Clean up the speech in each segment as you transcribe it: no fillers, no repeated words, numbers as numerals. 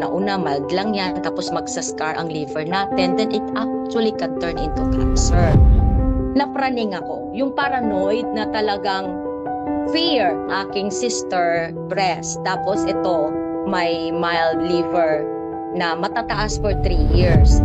una mild lang yan, tapos magsascar ang liver natin, then it actually can turn into cancer. Napraning ako. Yung paranoid na talagang fear, aking sister breast. Tapos ito, may mild liver na matataas for 3 years.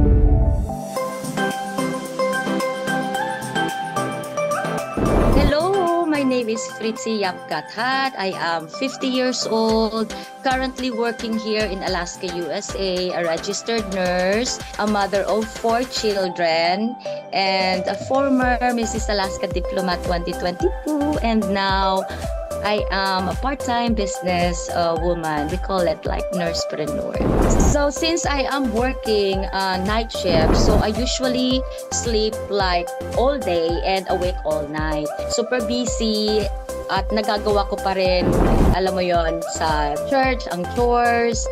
Hello, my name is Fritzi Yapgathat. I am 50 years old, currently working here in Alaska, USA, a registered nurse, a mother of 4 children, and a former Mrs. Alaska Diplomat 2022, and now I am a part-time business woman. We call it like nursepreneur. So since I am working night shift, so I usually sleep like all day and awake all night. Super busy at nagagawa ko pa rin, alam mo yon, sa church, ang chores.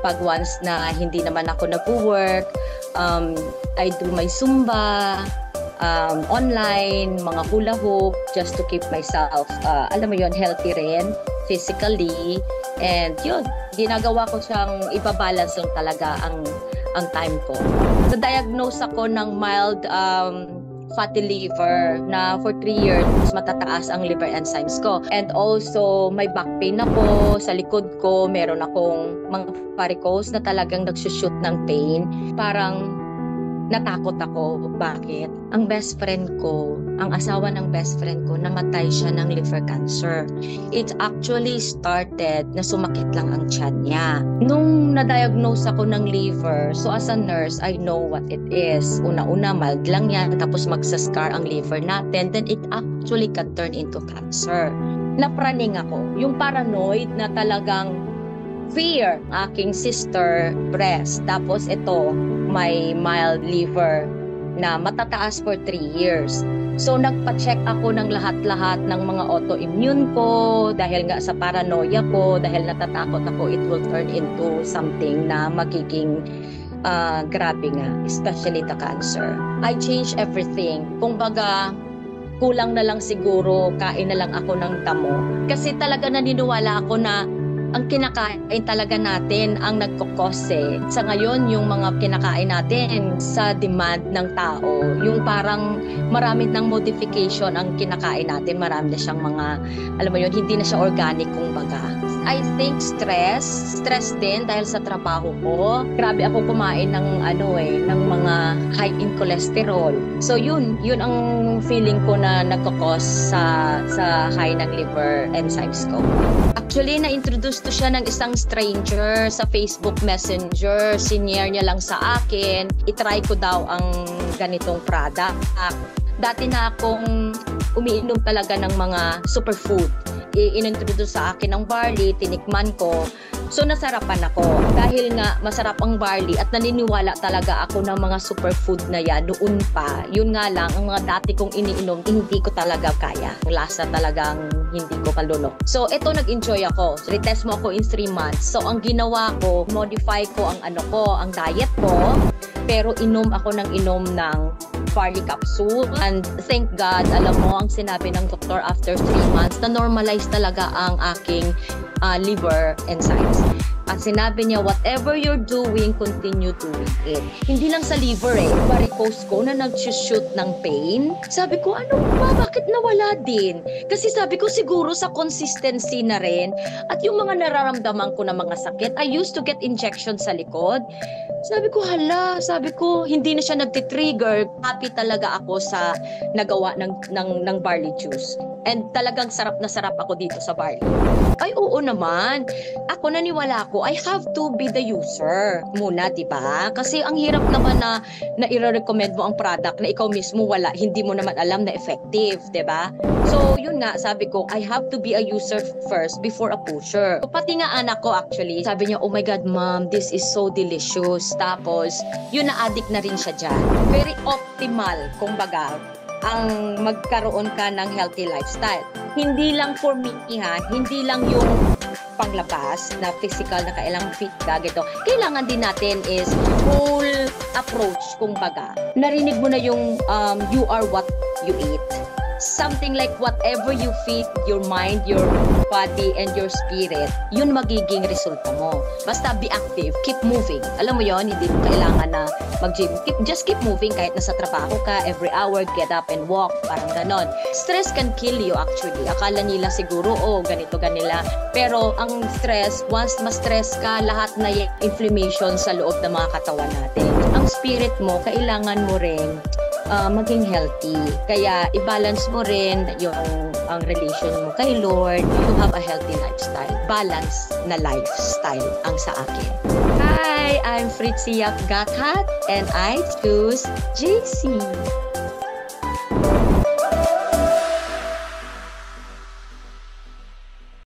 Pag once na hindi naman ako nag-work, I do my Zumba, online, mga hula hoop, just to keep myself, alam mo yon, healthy rin, physically. And yun, ginagawa ko siyang ibabalance lang talaga ang time ko. Na-diagnose ako ng mild fatty liver na for 3 years matataas ang liver enzymes ko. And also, may back pain ako sa likod ko. Meron akong mga varicose na talagang nagsushoot ng pain. Parang natakot ako. Bakit? Ang best friend ko, ang asawa ng best friend ko, namatay siya ng liver cancer. It actually started na sumakit lang ang tiyan niya. Nung na-diagnose ako ng liver, so as a nurse, I know what it is. Una-una, mild lang yan, tapos magsascar ang liver natin, then it actually can turn into cancer. Napraning ako. Yung paranoid na talagang fear, aking sister breast. Tapos ito, may mild liver na matataas for 3 years. So nagpa-check ako ng lahat-lahat ng mga autoimmune ko dahil nga sa paranoia ko, dahil natatakot ako it will turn into something na magiging grabe nga, especially the cancer. I changed everything. Kumbaga, kulang na lang siguro, kain na lang ako ng damo. Kasi talaga naniniwala ako na ang kinakain talaga natin ang nagkukose. Sa ngayon, yung mga kinakain natin sa demand ng tao, yung parang marami ng modification ang kinakain natin. Marami na siyang mga, alam mo yun, hindi na siya organic kumbaga. I think stress din dahil sa trabaho ko. Grabe ako kumain ng ng mga high in cholesterol. So yun ang feeling ko na nagkukos sa high ng liver enzymes ko. Actually, na-introduce to siya ng isang stranger sa Facebook Messenger. Sinare niya lang sa akin. I-try ko daw ang ganitong product. Dati na akong umiinom talaga ng mga superfood. I-introduce sa akin ng barley, tinikman ko. So nasarapan ako dahil nga masarap ang barley at naniniwala talaga ako ng mga superfood na yan noon pa. Yun nga lang, ang mga dati kong iniinom, hindi ko talaga kaya. Ang lasa talagang hindi ko kalunok. So ito, nag-enjoy ako. Retest mo ako in 3 months. So ang ginawa ko, modify ko ang diet ko. Pero inom ako ng barley capsule. And thank God, alam mo, ang sinabi ng doktor after 3 months, na normalize talaga ang aking liver enzymes. At sinabi niya, whatever you're doing, continue doing it. Hindi lang sa liver varicose ko na nag-shoot ng pain. Sabi ko, ano ba? Bakit nawala din? Kasi sabi ko, siguro sa consistency na rin. At yung mga nararamdaman ko na mga sakit, I used to get injection sa likod. Sabi ko, hindi na siya nagtitrigger. Happy talaga ako sa nagawa ng barley juice. And talagang sarap na sarap ako dito sa barley. Ay, oo naman. Ako naniwala ko, I have to be the user muna, diba? Kasi ang hirap naman na i-recommend mo ang product na ikaw mismo hindi mo naman alam na effective, diba? So, yun nga, sabi ko, I have to be a user first before a pusher. So, pati nga anak ko actually, sabi niya, oh my God, mom, this is so delicious. Tapos, yun na-addict na rin siya dyan. Very optimal, kumbaga, ang magkaroon ka ng healthy lifestyle. Hindi lang for me, hindi lang yung panglabas na physical na kailangan fit ka, gito. Kailangan din natin is whole approach, kumbaga. Narinig mo na yung you are what you eat. something like whatever you feed your mind, your body, and your spirit, yun magiging resulta mo. Basta be active, keep moving. Alam mo yon, hindi mo kailangan na mag-gym. Just keep moving kahit nasa trabaho ka, every hour, get up and walk, parang ganon. Stress can kill you actually. Akala nila siguro, ganito ganila. Pero ang stress, once ma-stress ka, lahat na yung inflammation sa loob ng mga katawan natin. Ang spirit mo, kailangan mo rin maging healthy. Kaya i-balance mo rin ang relation mo kay Lord to have a healthy lifestyle. Balance na lifestyle ang sa akin. Hi, I'm Fritzy Yap Gathat and I choose JC.